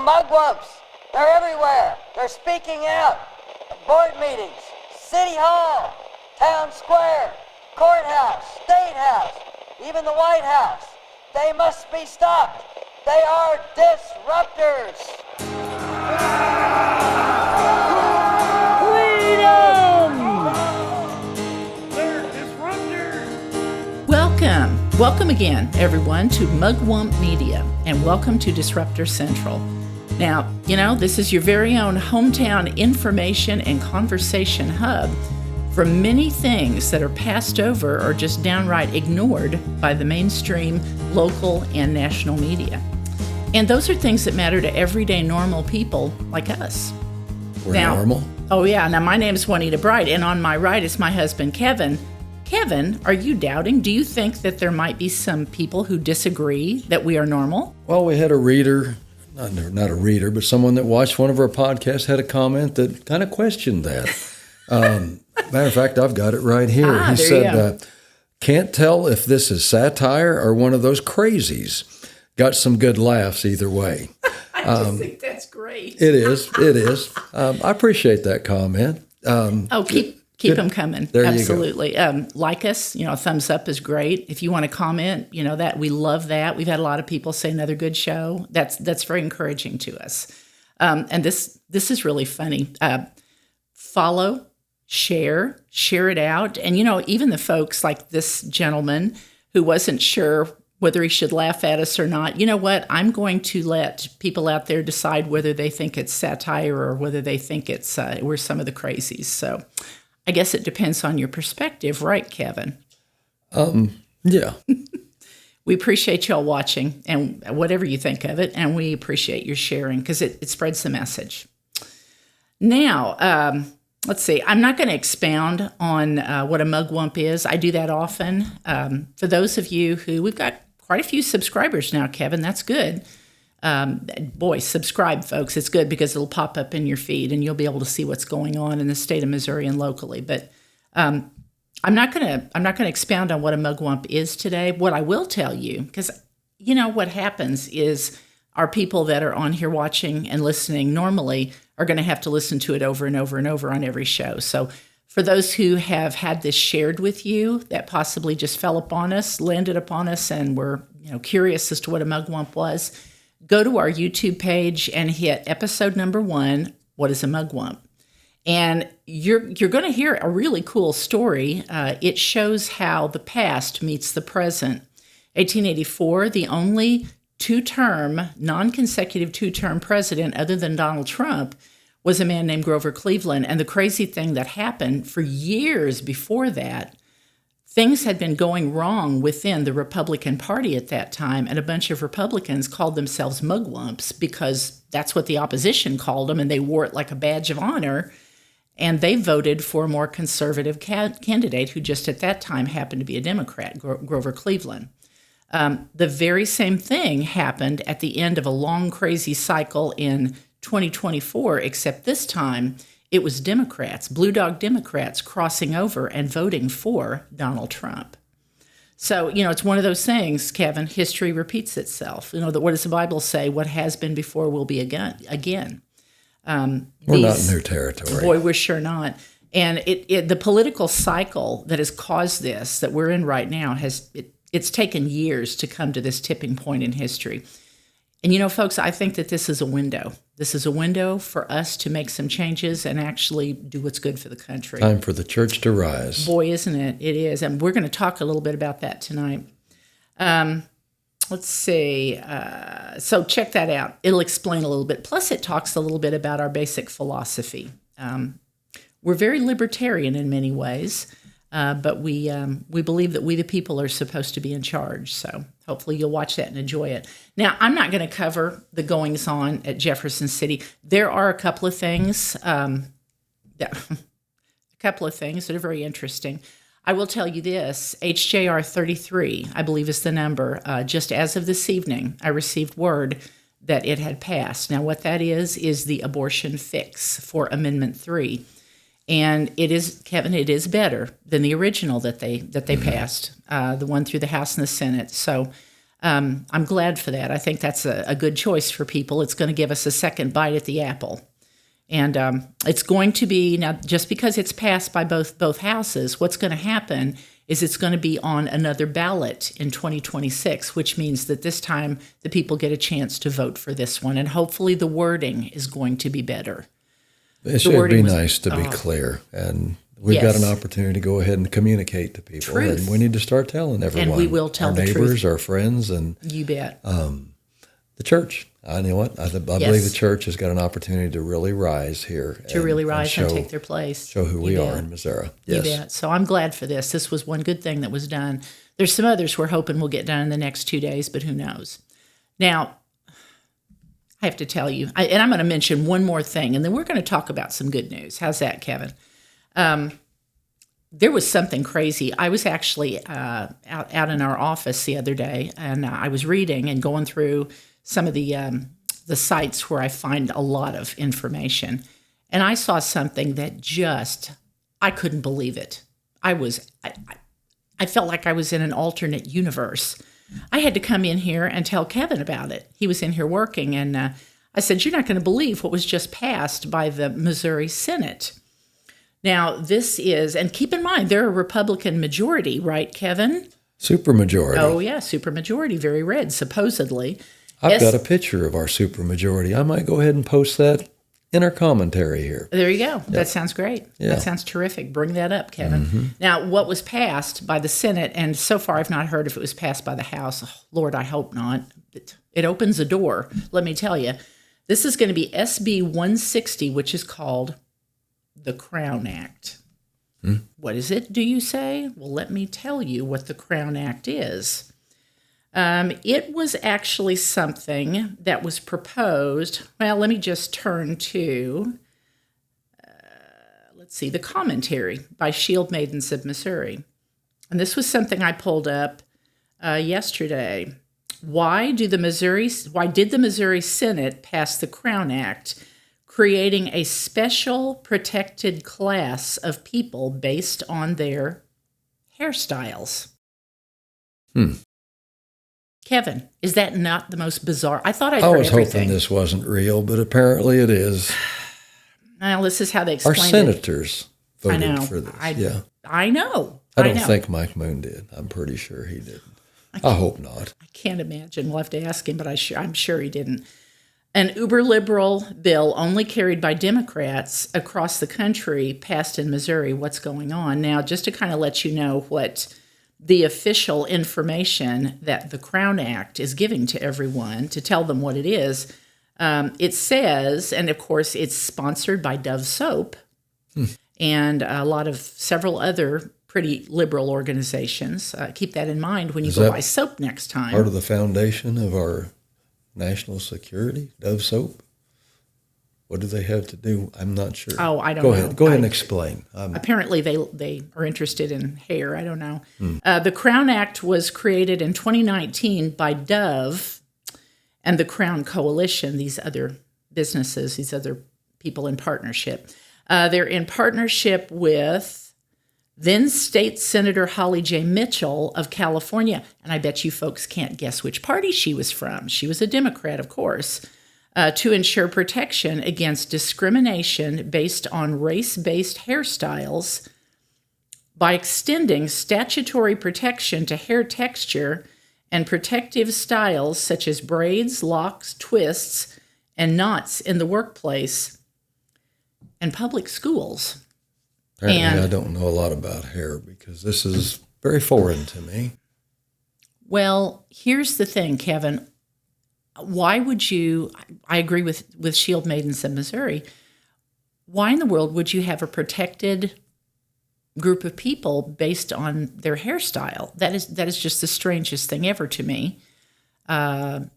mugwumps. They're everywhere. They're speaking out. Board meetings, City Hall, Town Square, Courthouse, State House, even the White House. They must be stopped. They are disruptors. Welcome again, everyone, to Mugwump Media, and welcome to Disruptor Central. Now, this is your very own hometown information and conversation hub for many things that are passed over or just downright ignored by the mainstream, local, and national media. And those are things that matter to everyday normal people like us. We're normal? Oh, yeah. Now, my name is Juanita Bright, and on my right is my husband, Kevin. Kevin, are you doubting? Do you think that there might be some people who disagree that we are normal? Well, we had a reader, not a reader, but someone that watched one of our podcasts had a comment that kind of questioned that. Matter of fact, I've got it right here. He said, can't tell if this is satire or one of those crazies. Got some good laughs either way. I just think that's great. It is. I appreciate that comment. Keep them coming. There Absolutely. You go. Like us, a thumbs up is great. If you want to comment, that we love that. We've had a lot of people say another good show. That's very encouraging to us. And this is really funny. Follow, share it out. And, even the folks like this gentleman who wasn't sure whether he should laugh at us or not. You know what? I'm going to let people out there decide whether they think it's satire or whether they think it's we're some of the crazies. So I guess it depends on your perspective, right, Kevin? Yeah. We appreciate y'all watching and whatever you think of it, and we appreciate your sharing because it spreads the message. Now, let's see. I'm not going to expound on what a mugwump is. I do that often. For those of you who, we've got quite a few subscribers now, Kevin. That's good. Subscribe, folks. It's good because it'll pop up in your feed and you'll be able to see what's going on in the state of Missouri and locally. But I'm not gonna expound on what a mugwump is today. What I will tell you, because what happens is our people that are on here watching and listening normally are going to have to listen to it over and over and over on every show. So for those who have had this shared with you that possibly just fell upon us, landed upon us, and were curious as to what a mugwump was, go to our YouTube page and hit episode number 1, What is a Mugwump? And you're going to hear a really cool story. It shows how the past meets the present. 1884, the only non-consecutive two-term president other than Donald Trump was a man named Grover Cleveland. And the crazy thing that happened for years before that, things had been going wrong within the Republican Party at that time, and a bunch of Republicans called themselves mugwumps because that's what the opposition called them, and they wore it like a badge of honor, and they voted for a more conservative candidate who just at that time happened to be a Democrat, Grover Cleveland. The very same thing happened at the end of a long, crazy cycle in 2024, except this time it was Democrats, Blue Dog Democrats, crossing over and voting for Donald Trump. So, it's one of those things, Kevin, history repeats itself. What does the Bible say? What has been before will be again. We're not in their territory. Boy, we're sure not. And the political cycle that has caused this, that we're in right now, it's taken years to come to this tipping point in history. And folks, I think that this is a window. This is a window for us to make some changes and actually do what's good for the country. Time for the church to rise. Boy, isn't it? It is. And we're going to talk a little bit about that tonight. Let's see. So check that out. It'll explain a little bit. Plus, it talks a little bit about our basic philosophy. We're very libertarian in many ways. But we believe that we the people are supposed to be in charge. So hopefully you'll watch that and enjoy it. Now, I'm not going to cover the goings-on at Jefferson City. There are a couple of things that are very interesting. I will tell you this, HJR 33, I believe is the number. Just as of this evening, I received word that it had passed. Now, what that is the abortion fix for Amendment 3. And it is, Kevin, it is better than the original that they passed, the one through the House and the Senate. So I'm glad for that. I think that's a good choice for people. It's going to give us a second bite at the apple. And it's going to be, now just because it's passed by both houses, what's going to happen is it's going to be on another ballot in 2026, which means that this time the people get a chance to vote for this one. And hopefully the wording is going to be better. It should be nice to be clear. And we've got an opportunity to go ahead and communicate to people. Truth. And we need to start telling everyone. And we will tell our the neighbors, truth. our friends, and You bet. the church. I know what I believe the church has got an opportunity to really rise here. To really rise and take their place. Show who we are in Missouri. Yes. You bet. So I'm glad for this. This was one good thing that was done. There's some others we're hoping will get done in the next 2 days, but who knows? Now, I have to tell you, and I'm going to mention one more thing, and then we're going to talk about some good news. How's that, Kevin? There was something crazy. I was actually out in our office the other day, and I was reading and going through some of the sites where I find a lot of information, and I saw something that I couldn't believe it. I felt like I was in an alternate universe. I had to come in here and tell Kevin about it. He was in here working, and I said, "You're not going to believe what was just passed by the Missouri Senate." Now, this is, and keep in mind, they're a Republican majority, right, Kevin? Supermajority. Oh, yeah, supermajority, very red, supposedly. I've got a picture of our supermajority. I might go ahead and post that in our commentary here. There you go. Yep. That sounds great. Yeah. That sounds terrific. Bring that up, Kevin. Mm-hmm. Now, what was passed by the Senate, and so far I've not heard if it was passed by the House. Oh, Lord, I hope not. It opens a door, let me tell you. This is going to be SB 160, which is called the Crown Act. What is it, do you say? Well, let me tell you what the Crown Act is. It was actually something that was proposed. Well, let me just turn to, the commentary by Shield Maidens of Missouri. And this was something I pulled up yesterday. Why did the Missouri Senate pass the Crown Act, creating a special protected class of people based on their hairstyles? Kevin, is that not the most bizarre? I thought I'd heard everything. I was hoping this wasn't real, but apparently it is. Well, this is how they explain it. Our senators voted for this. I know. I don't think Mike Moon did. I'm pretty sure he didn't. I hope not. I can't imagine. We'll have to ask him, but I'm sure he didn't. An uber-liberal bill only carried by Democrats across the country passed in Missouri. What's going on? Now, just to kind of let you know what the official information that the Crown Act is giving to everyone, to tell them what it is, it says, and of course it's sponsored by Dove Soap and several other pretty liberal organizations. Keep that in mind when you go buy soap next time. Part of the foundation of our national security, Dove Soap? What do they have to do? I'm not sure. Oh, I don't know. Go ahead and explain. Apparently they are interested in hair. I don't know. The Crown Act was created in 2019 by Dove and the Crown Coalition, these other businesses, these other people in partnership. They're in partnership with then State Senator Holly J. Mitchell of California. And I bet you folks can't guess which party she was from. She was a Democrat, of course. To ensure protection against discrimination based on race-based hairstyles by extending statutory protection to hair texture and protective styles such as braids, locks, twists, and knots in the workplace and public schools. Apparently, I don't know a lot about hair because this is very foreign to me. Well, here's the thing, Kevin. Why would you, I agree with Shield Maidens of Missouri, why in the world would you have a protected group of people based on their hairstyle? That is just the strangest thing ever to me. I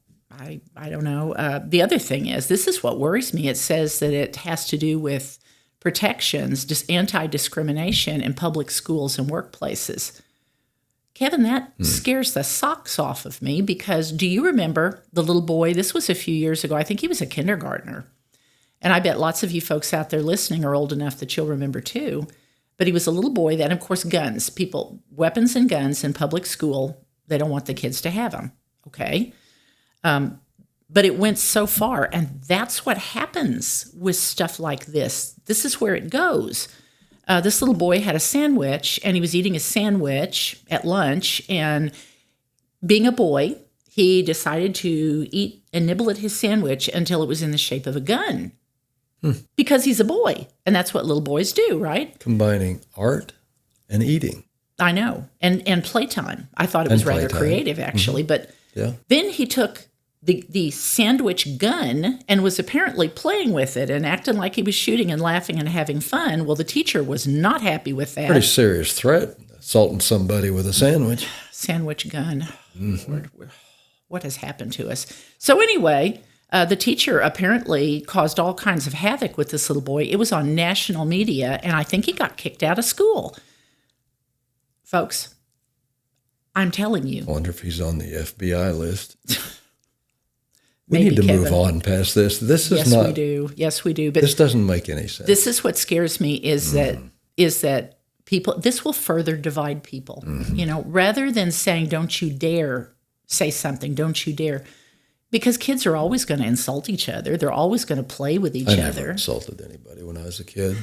don't know. The other thing is, this is what worries me. It says that it has to do with protections, just anti-discrimination in public schools and workplaces. Kevin, that scares the socks off of me because do you remember the little boy? This was a few years ago. I think he was a kindergartner. And I bet lots of you folks out there listening are old enough that you'll remember too. But he was a little boy that, of course, weapons and guns in public school, they don't want the kids to have them. Okay. But it went so far, and that's what happens with stuff like this. This is where it goes. This little boy had a sandwich, and he was eating a sandwich at lunch, and being a boy, he decided to eat and nibble at his sandwich until it was in the shape of a gun. Because he's a boy, and that's what little boys do, right? Combining art and eating. I know, and playtime. I thought it was rather creative, actually. But then he took the sandwich gun and was apparently playing with it and acting like he was shooting and laughing and having fun. Well, the teacher was not happy with that. Pretty serious threat, assaulting somebody with a sandwich. Sandwich gun. Lord, what has happened to us? So anyway, the teacher apparently caused all kinds of havoc with this little boy. It was on national media, and I think he got kicked out of school. Folks, I'm telling you. I wonder if he's on the FBI list. We Maybe, need to Kevin. move on past this. This is not. Yes, we do. Yes, we do. But this doesn't make any sense. This is what scares me: is that people. This will further divide people. You know, rather than saying, "Don't you dare say something," "Don't you dare," because kids are always going to insult each other. They're always going to play with each I other. never insulted anybody when I was a kid.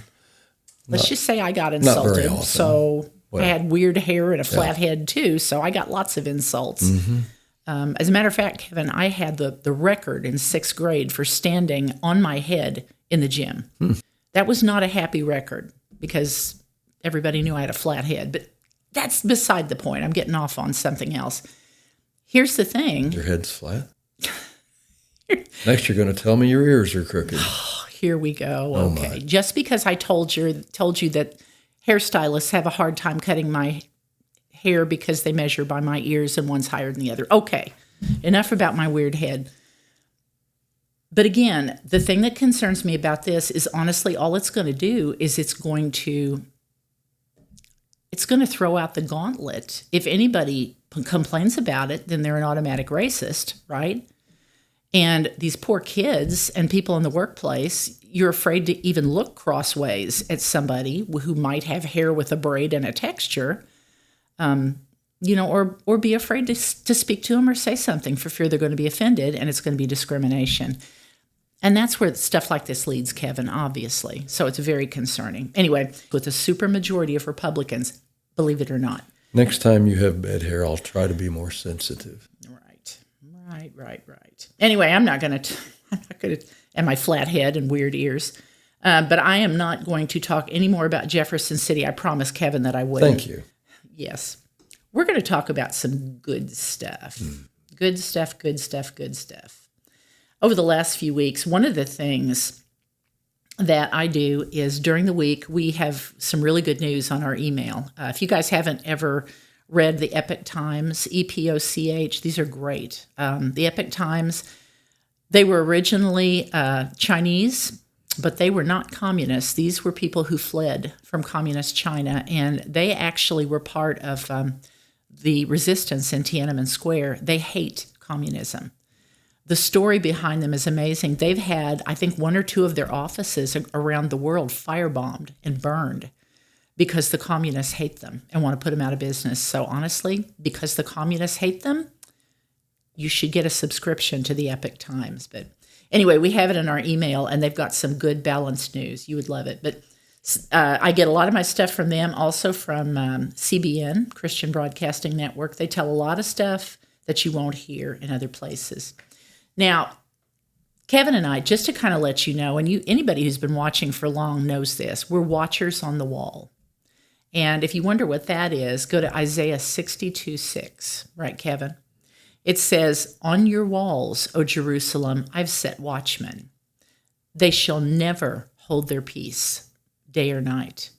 Let's just say I got insulted. Not very often. So I had weird hair and a flat head too. So I got lots of insults. As a matter of fact, Kevin, I had the record in 6th grade for standing on my head in the gym. That was not a happy record because everybody knew I had a flat head. But that's beside the point. I'm getting off on something else. Here's the thing. Your head's flat? Next, you're going to tell me your ears are crooked. Here we go. Oh, Okay. my. Just because I told you that hairstylists have a hard time cutting my hair because they measure by my ears and one's higher than the other. Okay. Enough about my weird head. But again, the thing that concerns me about this is honestly all it's going to do is it's going to throw out the gauntlet. If anybody complains about it, then they're an automatic racist, right? And these poor kids and people in the workplace, you're afraid to even look crossways at somebody who might have hair with a braid and a texture, or be afraid to speak to them or say something for fear they're going to be offended and it's going to be discrimination. And that's where stuff like this leads, Kevin, obviously. So it's very concerning. Anyway, with a supermajority of Republicans, believe it or not. Next time you have bad hair, I'll try to be more sensitive. Right. Anyway, I'm not going to, and my flat head and weird ears. But I am not going to talk any more about Jefferson City. I promised Kevin that I wouldn't. Thank you. Yes. We're going to talk about some good stuff. Good stuff. Over the last few weeks, one of the things that I do is during the week, we have some really good news on our email. If you guys haven't ever read the Epoch Times, EPOCH, these are great. The Epoch Times, they were originally Chinese, but they were not communists. These were people who fled from communist China, and they actually were part of the resistance in Tiananmen Square. They hate communism. The story behind them is amazing. They've had, I think, 1 or 2 of their offices around the world firebombed and burned because the communists hate them and want to put them out of business. So honestly, because the communists hate them, you should get a subscription to the Epoch Times. But anyway, we have it in our email, and they've got some good balanced news. You would love it. But I get a lot of my stuff from them, also from CBN, Christian Broadcasting Network. They tell a lot of stuff that you won't hear in other places. Now, Kevin and I, just to kind of let you know, and anybody who's been watching for long knows this, we're watchers on the wall. And if you wonder what that is, go to Isaiah 62:6, right, Kevin? It says, "On your walls, O Jerusalem, I've set watchmen. They shall never hold their peace, day or night."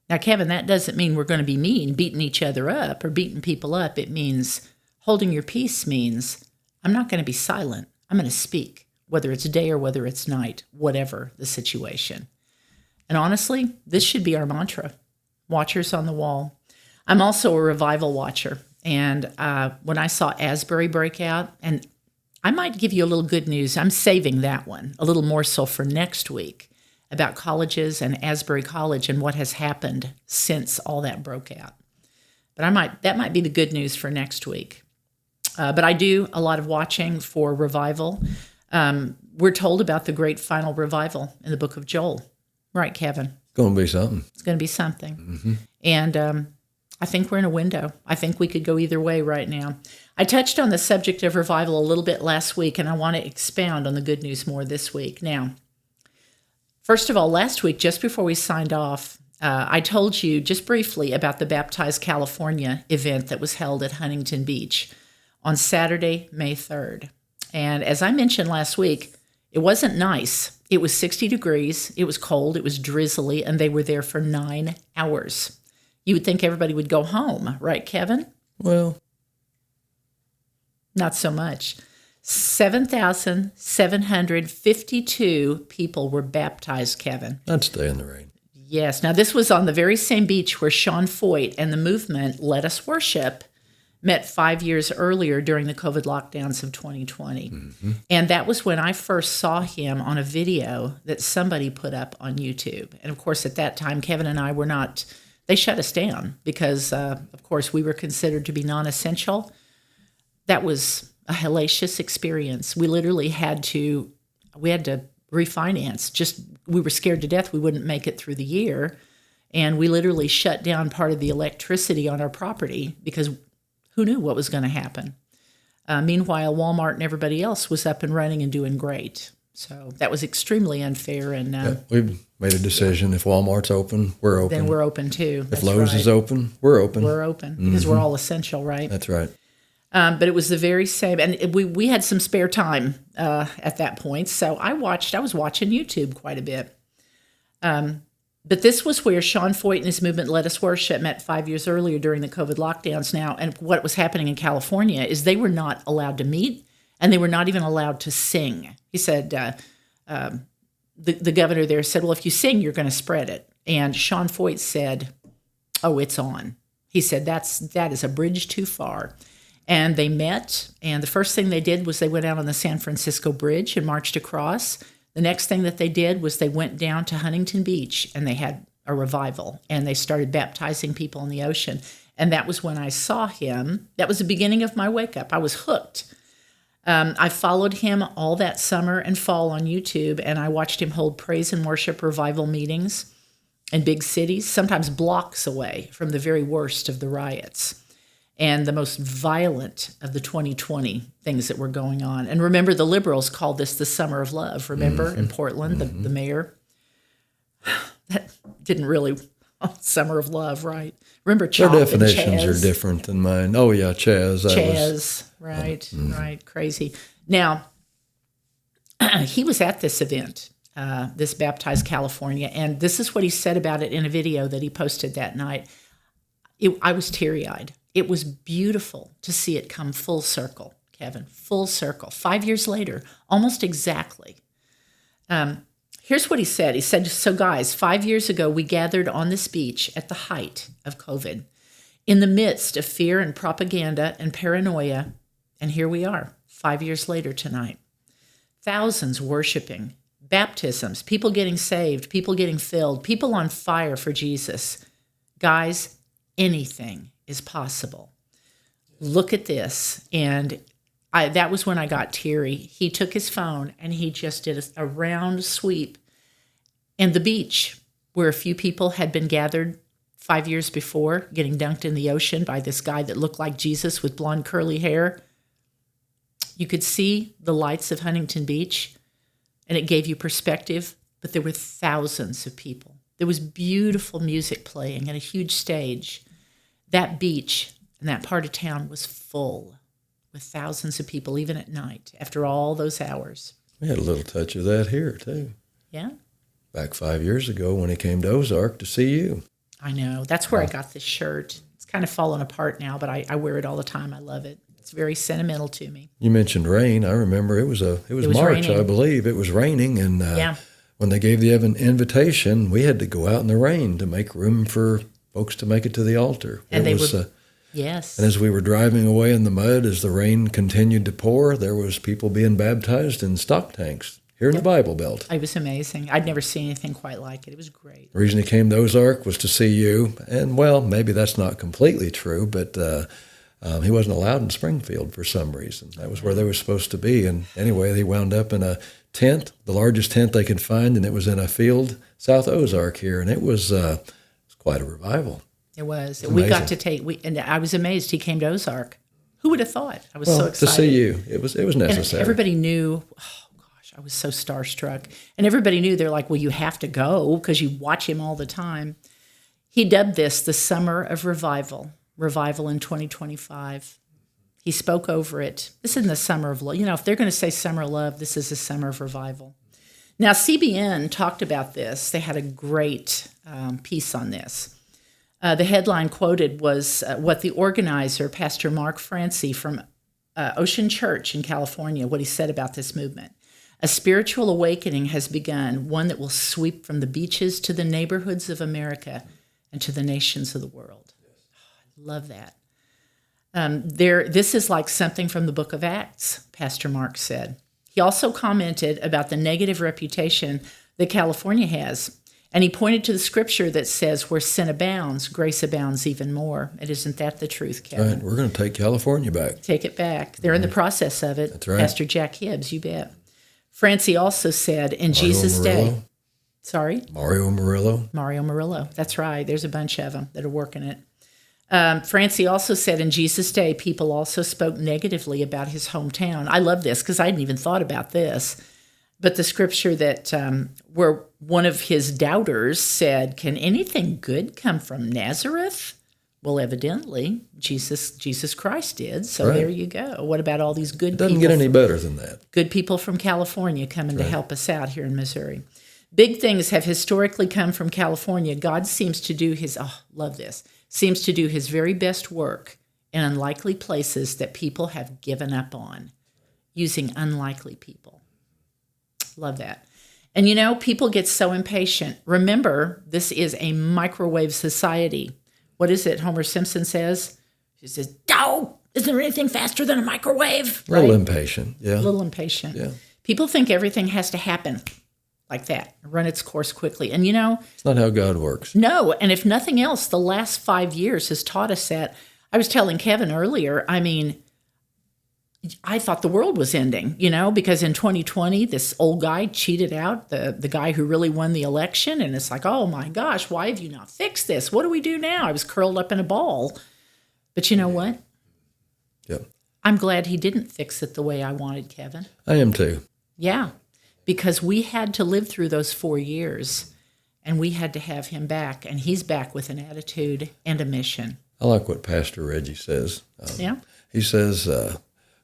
Now, Kevin, that doesn't mean we're going to be mean, beating each other up or beating people up. It means holding your peace means I'm not going to be silent. I'm going to speak, whether it's day or whether it's night, whatever the situation. And honestly, this should be our mantra. Watchers on the wall. I'm also a revival watcher. And when I saw Asbury break out, and I might give you a little good news. I'm saving that one, a little more so for next week, about colleges and Asbury College and what has happened since all that broke out. But that might be the good news for next week. But I do a lot of watching for revival. We're told about the great final revival in the book of Joel. Right, Kevin? It's going to be something. It's going to be something. And I think we're in a window. I think we could go either way right now. I touched on the subject of revival a little bit last week, and I want to expound on the good news more this week. Now, first of all, last week, just before we signed off, I told you just briefly about the Baptized California event that was held at Huntington Beach on Saturday, May 3rd. And as I mentioned last week, it wasn't nice. It was 60 degrees, it was cold, it was drizzly, and they were there for 9 hours. You would think everybody would go home, right, Kevin? Well, not so much. 7,752 people were baptized, Kevin. I'd stay in the rain. Yes. Now, this was on the very same beach where Sean Foyt and the movement Let Us Worship met 5 years earlier during the COVID lockdowns of 2020. And that was when I first saw him on a video that somebody put up on YouTube. And of course, at that time, Kevin and I were not, they shut us down because, of course, we were considered to be non-essential. That was a hellacious experience. We literally had to refinance. We were scared to death we wouldn't make it through the year. And we literally shut down part of the electricity on our property because who knew what was going to happen? Meanwhile, Walmart and everybody else was up and running and doing great. So that was extremely unfair. And we've made a decision. If Walmart's open, we're open. Then we're open too. If Lowe's is open, we're open. We're open because we're all essential, right? That's right. But it was the very same. And we had some spare time at that point. So I was watching YouTube quite a bit. But this was where Sean Foyt and his movement Let Us Worship met 5 years earlier during the COVID lockdowns now. And what was happening in California is they were not allowed to meet and they were not even allowed to sing. He said, the governor there said, well, if you sing, you're going to spread it. And Sean Foyt said, oh, it's on. He said, that is a bridge too far. And they met, and the first thing they did was they went out on the San Francisco Bridge and marched across. The next thing that they did was they went down to Huntington Beach, and they had a revival, and they started baptizing people in the ocean. And that was when I saw him. That was the beginning of my wake-up. I was hooked. I followed him all that summer and fall on YouTube, and I watched him hold praise and worship revival meetings in big cities, sometimes blocks away from the very worst of the riots and the most violent of the 2020 things that were going on. And remember, the liberals called this the Summer of Love. Remember, in Portland, the mayor? That didn't really, Summer of Love, right? Remember Chop Their definitions and Chaz? Are different than mine. Oh, yeah, Chaz. Chaz, right, right, crazy. Now, he was at this event, this Baptized California, and this is what he said about it in a video that he posted that night. I was teary-eyed. It was beautiful to see it come full circle, Kevin, full circle. 5 years later, almost exactly. Here's what he said. He said, so guys, 5 years ago, we gathered on this beach at the height of COVID, in the midst of fear and propaganda and paranoia, and here we are, 5 years later tonight. Thousands worshiping, baptisms, people getting saved, people getting filled, people on fire for Jesus. Guys, anything is possible. Look at this. And that was when I got teary. He took his phone and he just did a round sweep. And the beach, where a few people had been gathered 5 years before, getting dunked in the ocean by this guy that looked like Jesus with blonde curly hair, you could see the lights of Huntington Beach, and it gave you perspective, but there were thousands of people. There was beautiful music playing and a huge stage. That beach and that part of town was full with thousands of people, even at night, after all those hours. We had a little touch of that here, too. Yeah? Back 5 years ago when he came to Ozark to see you. I know. That's where I got this shirt. It's kind of fallen apart now, but I wear it all the time. I love it. It's very sentimental to me. You mentioned rain. I remember it was March, raining. I believe. It was raining, and when they gave the invitation, we had to go out in the rain to make room for folks to make it to the altar. And yes. And as we were driving away in the mud, as the rain continued to pour, there was people being baptized in stock tanks here in the Bible Belt. It was amazing. I'd never seen anything quite like it. It was great. The reason he came to Ozark was to see you, and well, maybe that's not completely true, but He wasn't allowed in Springfield for some reason. That was where they were supposed to be. And anyway, they wound up in a tent, the largest tent they could find, and it was in a field, South Ozark here. And it was quite a revival. It was. We got to and I was amazed he came to Ozark. Who would have thought? I was so excited. To see you. It was necessary. And everybody knew, oh gosh, I was so starstruck. And everybody knew, they're like, well, you have to go because you watch him all the time. He dubbed this the Summer of Revival in 2025. He spoke over it. This isn't the summer of love. If they're going to say summer of love, this is the summer of revival. Now, CBN talked about this. They had a great piece on this. The headline quoted was what the organizer, Pastor Mark Francie from Ocean Church in California, what he said about this movement. A spiritual awakening has begun, one that will sweep from the beaches to the neighborhoods of America and to the nations of the world. I love that. This is like something from the book of Acts, Pastor Mark said. He also commented about the negative reputation that California has. And he pointed to the scripture that says, where sin abounds, grace abounds even more. And isn't that the truth, Kevin? Right. We're going to take California back. Take it back. They're in the process of it. That's right. Pastor Jack Hibbs, you bet. Francie also said, in Jesus' day. Sorry? Mario Murillo. That's right. There's a bunch of them that are working it. Francie also said, in Jesus' day, people also spoke negatively about his hometown. I love this because I hadn't even thought about this. But the scripture that where one of his doubters said, can anything good come from Nazareth? Well, evidently, Jesus Christ did. So There you go. What about all these good people? It doesn't get any better than that. Good people from California coming to help us out here in Missouri. Big things have historically come from California. God seems to do seems to do his very best work in unlikely places that people have given up on, using unlikely people. Love that. And people get so impatient. Remember, this is a microwave society. What is it Homer Simpson says? He says, "Oh, isn't there anything faster than a microwave?" A little impatient, yeah. A little impatient. Yeah. People think everything has to happen like that, run its course quickly. And it's not how God works. No, and if nothing else, the last 5 years has taught us that. I was telling Kevin earlier, I thought the world was ending, because in 2020, this old guy cheated out the guy who really won the election. And it's like, oh my gosh, why have you not fixed this? What do we do now? I was curled up in a ball. But you know what? Yep. I'm glad he didn't fix it the way I wanted, Kevin. I am too. Yeah, because we had to live through those 4 years and we had to have him back. And he's back with an attitude and a mission. I like what Pastor Reggie says. He says,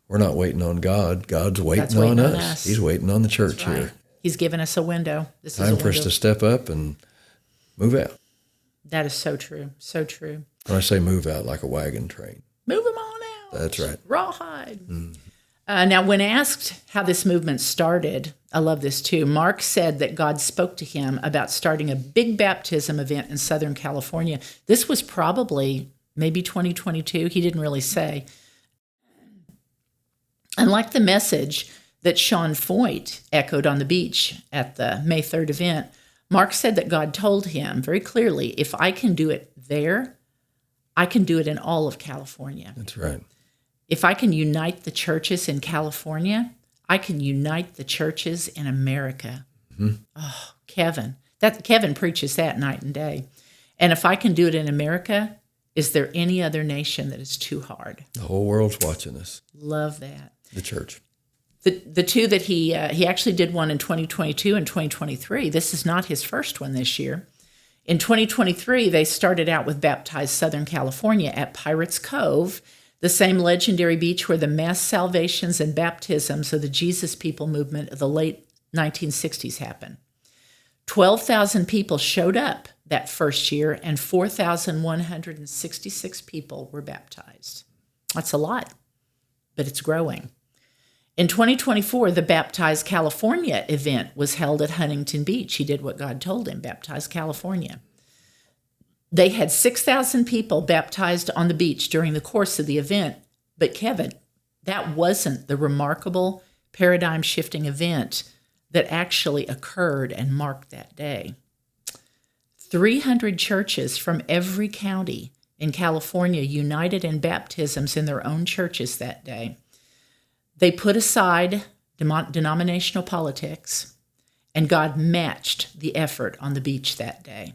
we're not waiting on God. God's waiting on us. He's waiting on the church here. He's given us a window. This Time for us to step up and move out. That is so true. So true. When I say move out, like a wagon train. Move them on out. That's right. Rawhide. Now, when asked how this movement started, I love this too. Mark said that God spoke to him about starting a big baptism event in Southern California. This was probably maybe 2022. He didn't really say. And like the message that Sean Foyt echoed on the beach at the May 3rd event, Mark said that God told him very clearly, if I can do it there, I can do it in all of California. That's right. If I can unite the churches in California, I can unite the churches in America. Mm-hmm. Oh, Kevin preaches that night and day. And if I can do it in America, is there any other nation that is too hard? The whole world's watching us. Love that. The church. The two that he actually did one in 2022 and 2023. This is not his first one this year. In 2023, they started out with Baptized Southern California at Pirates Cove, the same legendary beach where the mass salvations and baptisms of the Jesus People movement of the late 1960s happened. 12,000 people showed up that first year, and 4,166 people were baptized. That's a lot, but it's growing. In 2024, the Baptized California event was held at Huntington Beach. He did what God told him, Baptized California. They had 6,000 people baptized on the beach during the course of the event. But Kevin, that wasn't the remarkable paradigm-shifting event that actually occurred and marked that day. 300 churches from every county in California united in baptisms in their own churches that day. They put aside denominational politics, and God matched the effort on the beach that day.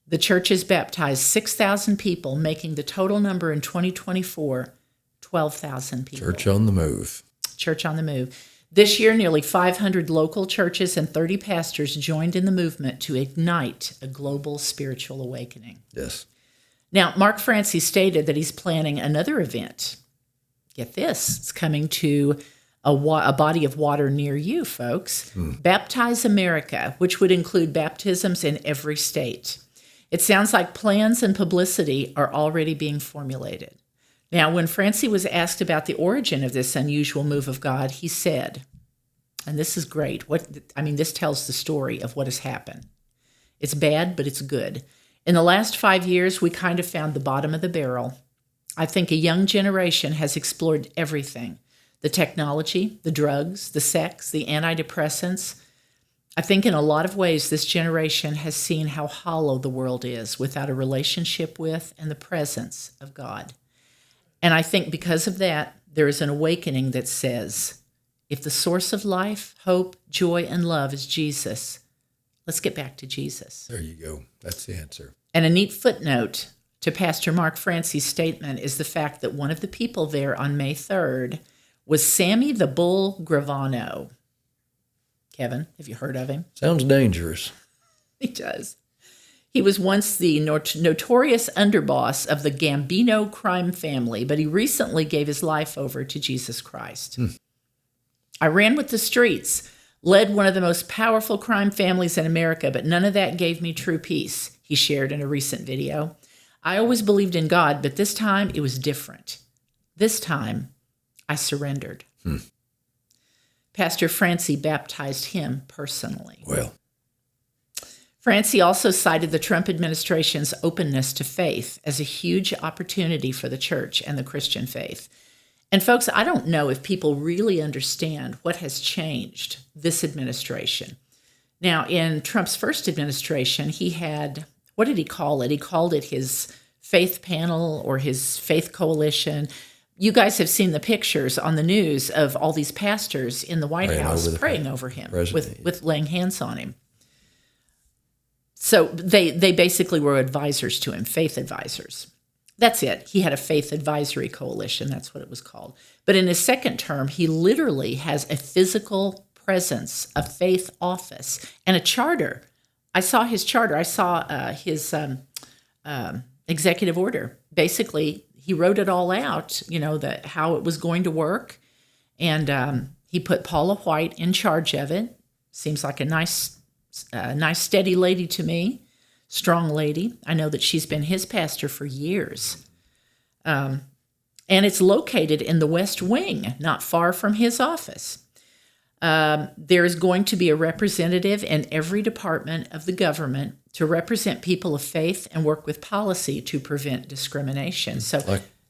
The churches baptized 6,000 people, making the total number in 2024 12,000 people. Church on the move. Church on the move. This year, nearly 500 local churches and 30 pastors joined in the movement to ignite a global spiritual awakening. Yes. Now, Mark Franci stated that he's planning another event. Get this, it's coming to a body of water near you, folks. Baptize America, which would include baptisms in every state. It sounds like plans and publicity are already being formulated. Now, when Franci was asked about the origin of this unusual move of God, he said, and this is great, this tells the story of what has happened. It's bad, but it's good. In the last 5 years, we kind of found the bottom of the barrel. I think a young generation has explored everything. The technology, the drugs, the sex, the antidepressants. I think in a lot of ways, this generation has seen how hollow the world is without a relationship with and the presence of God. And I think because of that, there is an awakening that says, if the source of life, hope, joy, and love is Jesus, let's get back to Jesus. There you go. That's the answer. And a neat footnote to Pastor Mark Franci's statement is the fact that one of the people there on May 3rd was Sammy the Bull Gravano. Kevin, have you heard of him? Sounds dangerous. He does. He was once the notorious underboss of the Gambino crime family, but he recently gave his life over to Jesus Christ. I ran with the streets, led one of the most powerful crime families in America, but none of that gave me true peace, he shared in a recent video. I always believed in God, but this time it was different. This time, I surrendered. Pastor Franci baptized him personally. Well, Franci also cited the Trump administration's openness to faith as a huge opportunity for the church and the Christian faith. And folks, I don't know if people really understand what has changed this administration. Now, in Trump's first administration, he had, what did he call it? He called it his faith panel or his faith coalition. You guys have seen the pictures on the news of all these pastors in the White House praying over him, with laying hands on him. So they basically were advisors to him, faith advisors. That's it. He had a faith advisory coalition. That's what it was called. But in his second term, he literally has a physical presence, a faith office, and a charter. I saw his charter. I saw his executive order. Basically, he wrote it all out, how it was going to work. And he put Paula White in charge of it. Seems like a nice, steady lady to me. Strong lady. I know that she's been his pastor for years. And it's located in the West Wing, not far from his office. There is going to be a representative in every department of the government to represent people of faith and work with policy to prevent discrimination. So,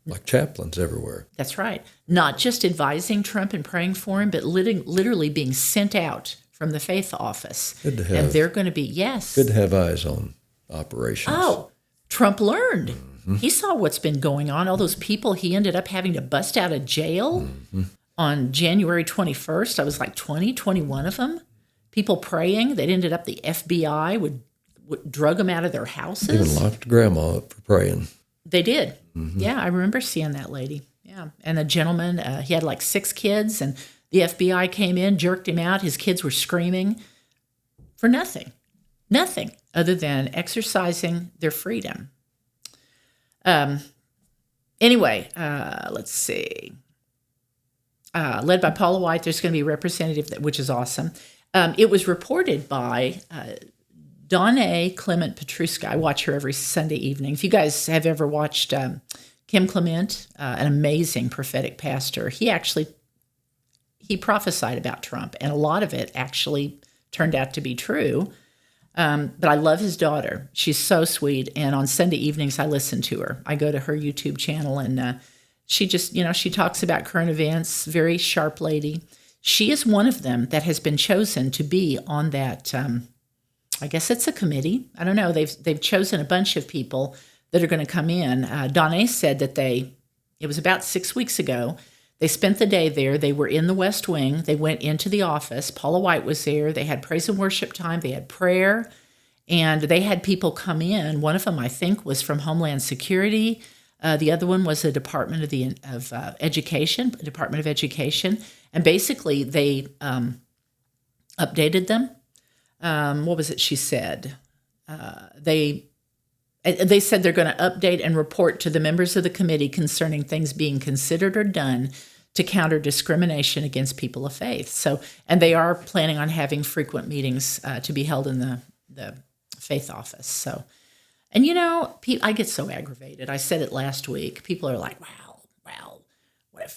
like chaplains everywhere. That's right. Not just advising Trump and praying for him, but literally being sent out from the faith office. Good to have. And they're going to be, yes. Good to have eyes on operations. Oh, Trump learned. Mm-hmm. He saw what's been going on. All those people he ended up having to bust out of jail on January 21st. I was like 21 of them. People praying. That ended up the FBI would drug them out of their houses. Even locked grandma up for praying. They did. Mm-hmm. Yeah, I remember seeing that lady. Yeah. And the gentleman, he had like 6 kids, and the FBI came in, jerked him out. His kids were screaming for nothing other than exercising their freedom. Anyway, let's see. Led by Paula White, there's going to be a representative, which is awesome. It was reported by Donna Clement Petruska. I watch her every Sunday evening. If you guys have ever watched Kim Clement, an amazing prophetic pastor, he prophesied about Trump, and a lot of it actually turned out to be true. But I love his daughter. She's so sweet, and on Sunday evenings I listen to her. I go to her YouTube channel, and she just, she talks about current events, very sharp lady. She is one of them that has been chosen to be on that, I guess it's a committee. I don't know. They've chosen a bunch of people that are going to come in. Donna said that it was about 6 weeks ago, they spent the day there. They were in the West Wing. They went into the office. Paula White was there. They had praise and worship time. They had prayer. And they had people come in. One of them, I think, was from Homeland Security. The other one was the Department of Education. And basically, they updated them. What was it she said? They said they're going to update and report to the members of the committee concerning things being considered or done to counter discrimination against people of faith. So, and they are planning on having frequent meetings to be held in the faith office. So, and I get so aggravated. I said it last week. People are like, "Well,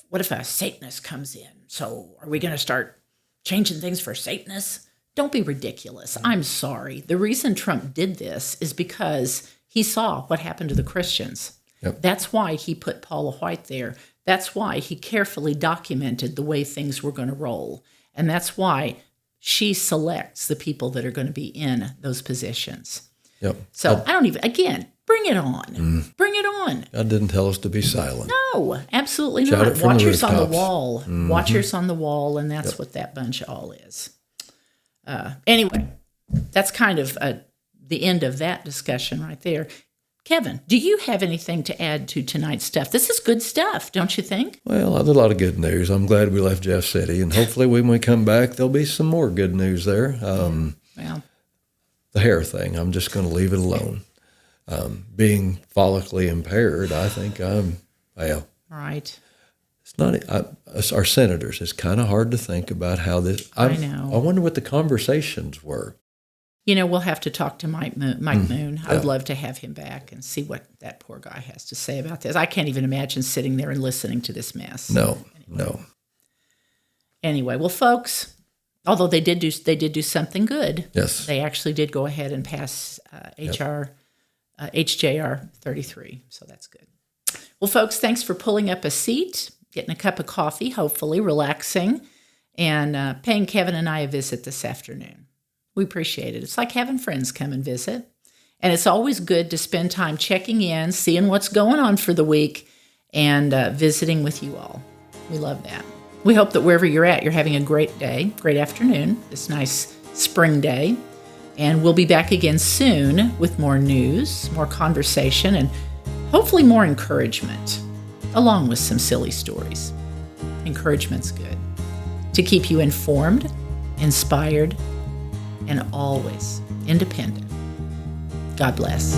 what if a Satanist comes in? So, are we going to start changing things for Satanists?" Don't be ridiculous. I'm sorry. The reason Trump did this is because he saw what happened to the Christians. Yep. That's why he put Paula White there. That's why he carefully documented the way things were going to roll. And that's why she selects the people that are going to be in those positions. Yep. So bring it on. Bring it on. God didn't tell us to be silent. No, absolutely Shout not. it from the Watchers on the rooftops. wall. Watchers on the wall, and that's what that bunch all is. Anyway, that's kind of the end of that discussion right there. Kevin, do you have anything to add to tonight's stuff? This is good stuff, don't you think? Well, there's a lot of good news. I'm glad we left Jeff City, and hopefully when we come back, there'll be some more good news there. Well, the hair thing, I'm just going to leave it alone. Being follically impaired, I think right. it's not our senators. It's kind of hard to think about how this. I know. I wonder what the conversations were. We'll have to talk to Mike Moon. I would love to have him back and see what that poor guy has to say about this. I can't even imagine sitting there and listening to this mess. No. Anyway, well, folks, although they did do something good. Yes. They actually did go ahead and pass HJR 33, so that's good. Well, folks, thanks for pulling up a seat, getting a cup of coffee, hopefully relaxing, and paying Kevin and I a visit this afternoon. We appreciate it. It's like having friends come and visit. And it's always good to spend time checking in, seeing what's going on for the week, and visiting with you all. We love that. We hope that wherever you're at, you're having a great day, great afternoon, this nice spring day. And we'll be back again soon with more news, more conversation, and hopefully more encouragement, along with some silly stories. Encouragement's good. To keep you informed, inspired, and always independent. God bless.